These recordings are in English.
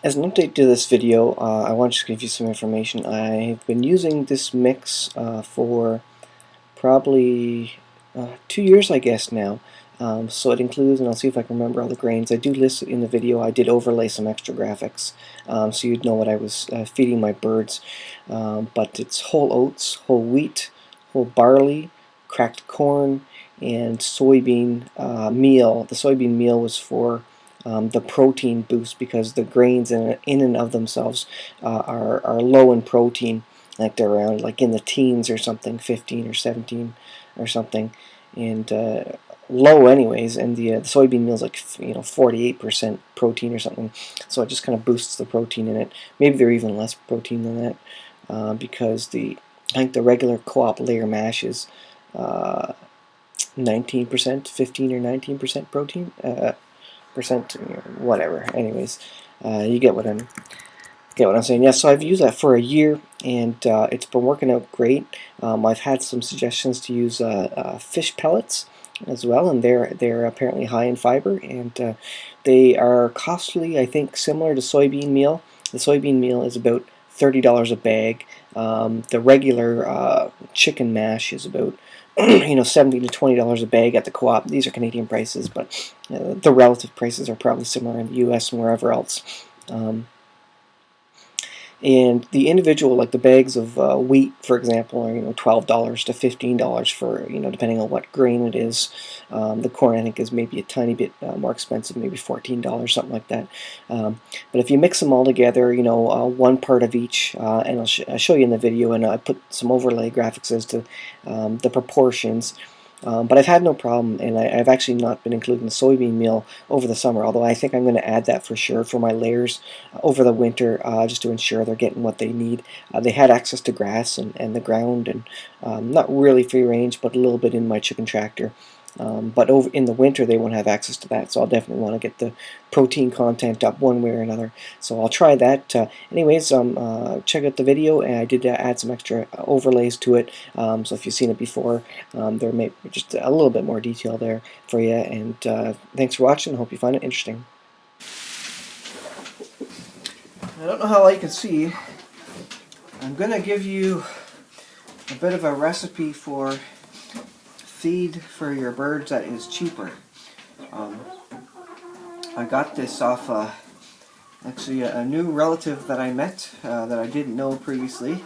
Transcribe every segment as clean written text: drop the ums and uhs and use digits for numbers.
As an update to this video, I want to just give you some information. I've been using this mix for probably 2 years, I guess, now. So it includes, and I'll see if I can remember all the grains. I do list it in the video. I did overlay some extra graphics so you'd know what I was feeding my birds. But it's whole oats, whole wheat, whole barley, cracked corn, and soybean meal. The soybean meal was for the protein boost because the grains in and of themselves are low in protein, like they're around like in the teens or something, 15 or 17 or something, and low anyways. And the soybean meal is like 48% protein or something, so it just kind of boosts the protein in it. Maybe they're even less protein than that because I think the regular co-op layer mash is 19%, 15 or 19% protein. Percent, whatever. Anyways, you get what I'm saying. Yeah, so I've used that for a year, and it's been working out great. I've had some suggestions to use fish pellets as well, and they're apparently high in fiber, and they are costly. I think similar to soybean meal. The soybean meal is about $30 a bag. The regular chicken mash is about $70 to $20 a bag at the co-op. These are Canadian prices, but the relative prices are probably similar in the U.S. and wherever else. And the individual, like the bags of wheat, for example, are $12 to $15 for depending on what grain it is. The corn, I think, is maybe a tiny bit more expensive, maybe $14, something like that. But if you mix them all together, one part of each, and I'll show you in the video, and I put some overlay graphics as to the proportions. But I've had no problem, and I've actually not been including the soybean meal over the summer, although I think I'm going to add that for sure for my layers over the winter, just to ensure they're getting what they need. They had access to grass and the ground, and not really free range, but a little bit in my chicken tractor. But over in the winter they won't have access to that, so I'll definitely want to get the protein content up one way or another. So I'll try that. Anyways, check out the video, and I did add some extra overlays to it. So if you've seen it before, there may be just a little bit more detail there for you. And thanks for watching. I hope you find it interesting. I don't know how well you can see. I'm going to give you a bit of a recipe for feed for your birds that is cheaper. I got this off actually a new relative that I met that I didn't know previously.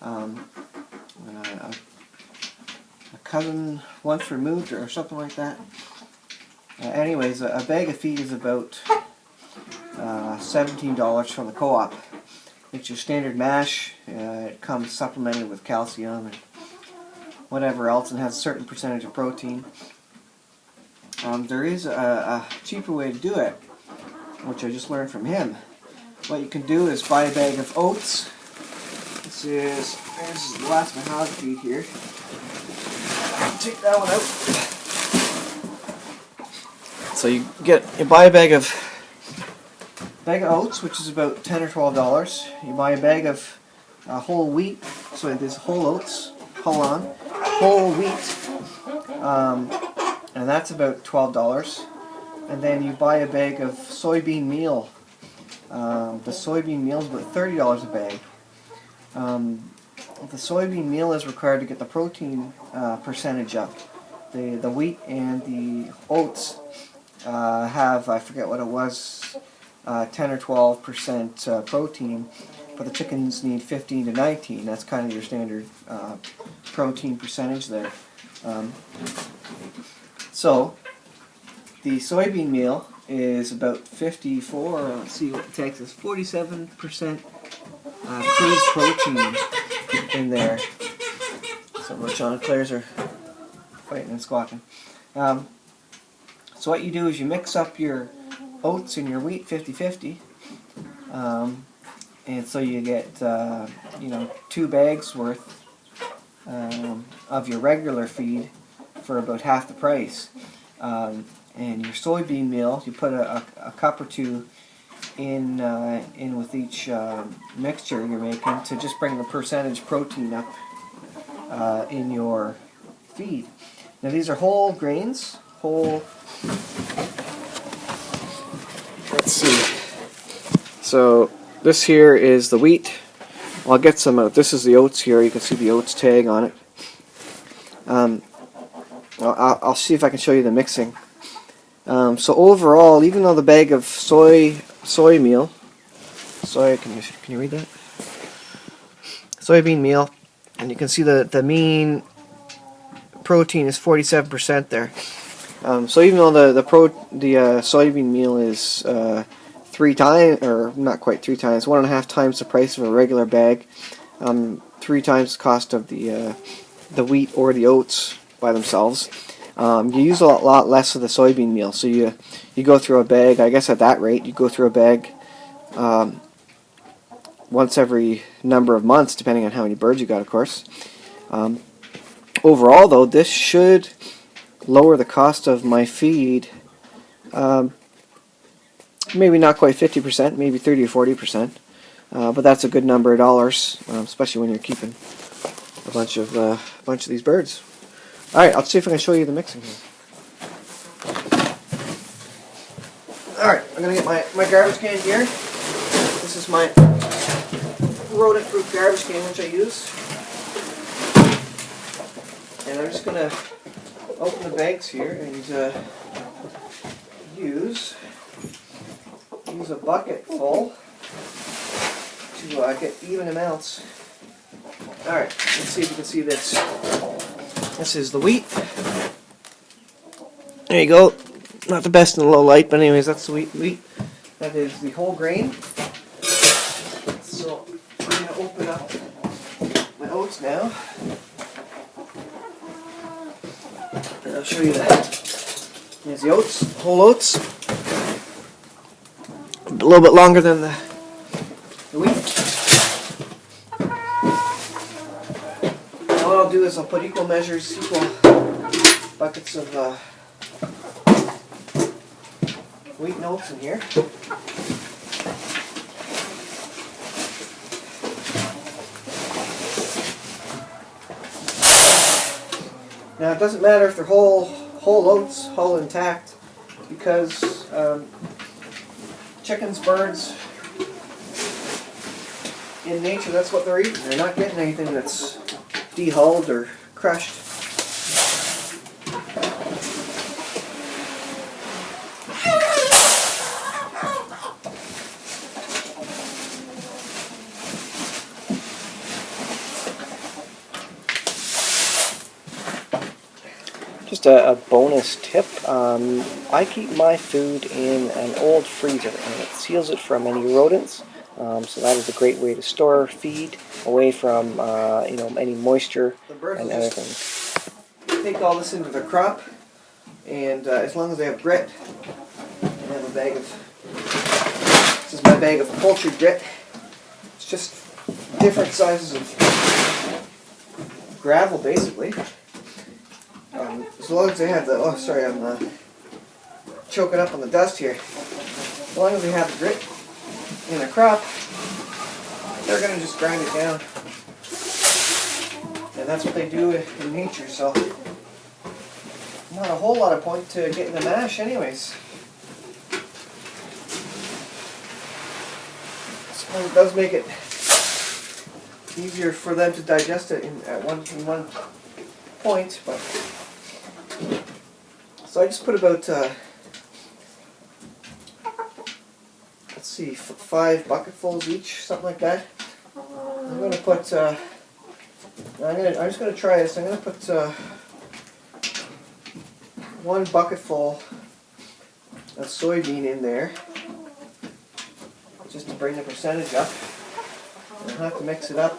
A cousin once removed or something like that. Anyways, a bag of feed is about $17 from the co-op. It's your standard mash. It comes supplemented with calcium and whatever else, and has a certain percentage of protein. There is a cheaper way to do it, which I just learned from him. What you can do is buy a bag of oats. This is the last of my hog feed here. Take that one out. So you buy a bag of oats, which is about $10 or $12. You buy a bag of whole wheat. So there's whole oats, whole wheat, and that's about $12. And then you buy a bag of soybean meal. The soybean meal is about $30 a bag. The soybean meal is required to get the protein percentage up. The wheat and the oats have, I forget what it was, 10 or 12% protein, but the chickens need 15 to 19. That's kind of your standard protein percentage there. So the soybean meal is about 54, let's see what the text is, 47% crude protein in there. So the Chanticleers are fighting and squawking. So what you do is you mix up your oats and your wheat 50-50, and so you get 2 bags worth of your regular feed for about half the price. And your soybean meal, you put a cup or two in with each mixture you're making to just bring the percentage protein up in your feed. Now these are whole grains, let's see, So this here is the wheat. I'll get some out. This is the oats here. You can see the oats tag on it. I'll see if I can show you the mixing. So overall, even though the bag of soy meal, can you read that? Soybean meal, and you can see the mean protein is 47% there. So even though the soybean meal is 3 times, or not quite 3 times, 1.5 times the price of a regular bag, 3 times the cost of the wheat or the oats by themselves. You use a lot less of the soybean meal, so you go through a bag. I guess at that rate, you go through a bag once every number of months, depending on how many birds you got, of course. Overall, though, this should lower the cost of my feed. Maybe not quite 50%, maybe 30 or 40%, but that's a good number of dollars, especially when you're keeping a bunch of these birds. All right, I'll see if I can show you the mixing here. All right, I'm gonna get my garbage can here. This is my rodent-proof garbage can, which I use, and I'm just gonna open the bags here and use a bucket full to get even amounts. Alright, let's see if you can see this. This is the wheat. There you go. Not the best in the low light, but anyways, that's the wheat. That is the whole grain. So I'm going to open up my oats now. And I'll show you that. Here's the oats, whole oats. A little bit longer than the wheat. What I'll do is I'll put equal buckets of wheat and oats in here. Now it doesn't matter if they're whole oats, whole intact, because chickens, birds, in nature, that's what they're eating. They're not getting anything that's dehulled or crushed. Just a bonus tip, I keep my food in an old freezer and it seals it from any rodents, so that is a great way to store feed away from any moisture and other things. Take all this into their crop, and as long as they have grit, I have a bag of, this is my bag of poultry grit. It's just different sizes of gravel basically. As long as they have the, oh sorry, I'm choking up on the dust here. As long as they have the grit in the crop, they're going to just grind it down. And that's what they do in nature, so not a whole lot of point to getting the mash anyways. So it does make it easier for them to digest it in one point, but so I just put about, let's see, 5 bucketfuls each, something like that. I'm going to put, I'm just going to try this. I'm going to put 1 bucketful of soybean in there, just to bring the percentage up. I'll have to mix it up.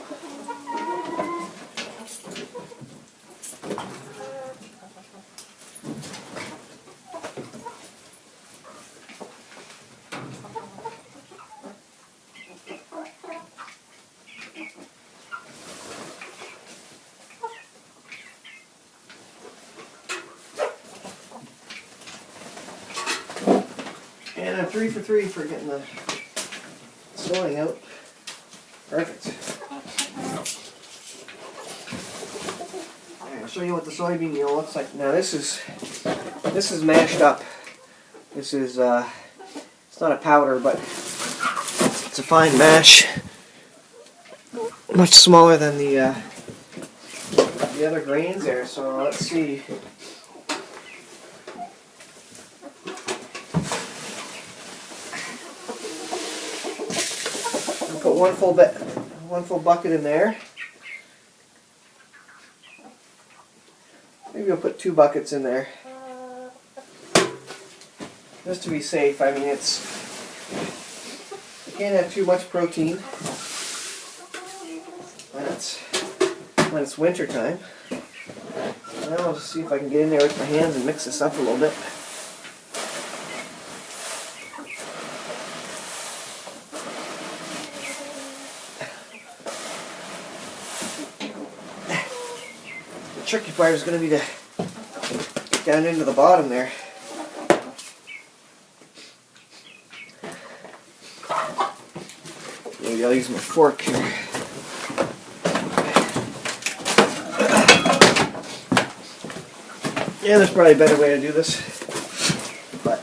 And I'm 3 for 3 for getting the sewing out. Perfect. Okay, I'll show you what the soybean meal looks like. Now this is mashed up. This is it's not a powder, but It's a fine mash. Much smaller than the other grains there. So let's see. I'll put one full bucket in there. Maybe I'll put 2 buckets in there, just to be safe. I mean, you can't have too much protein when it's winter time. Now I'll just see if I can get in there with my hands and mix this up a little bit. The tricky part is going to be to get down into the bottom there. Maybe I'll use my fork here. Yeah, there's probably a better way to do this, but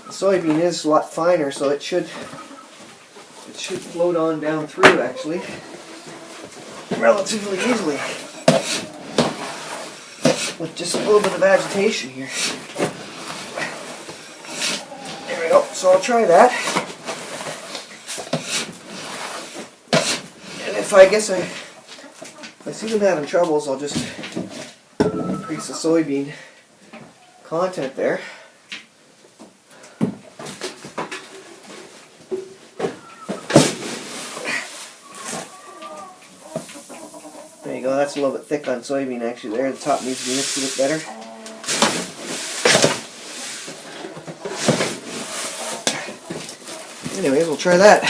the soybean is a lot finer, so it should float on down through actually relatively easily with just a little bit of agitation here. There we go. So I'll try that. And if I see them having troubles, I'll just increase the soybean content there. There you go, that's a little bit thick on soybean actually there. The top needs to be mixed a bit better. Anyways, we'll try that.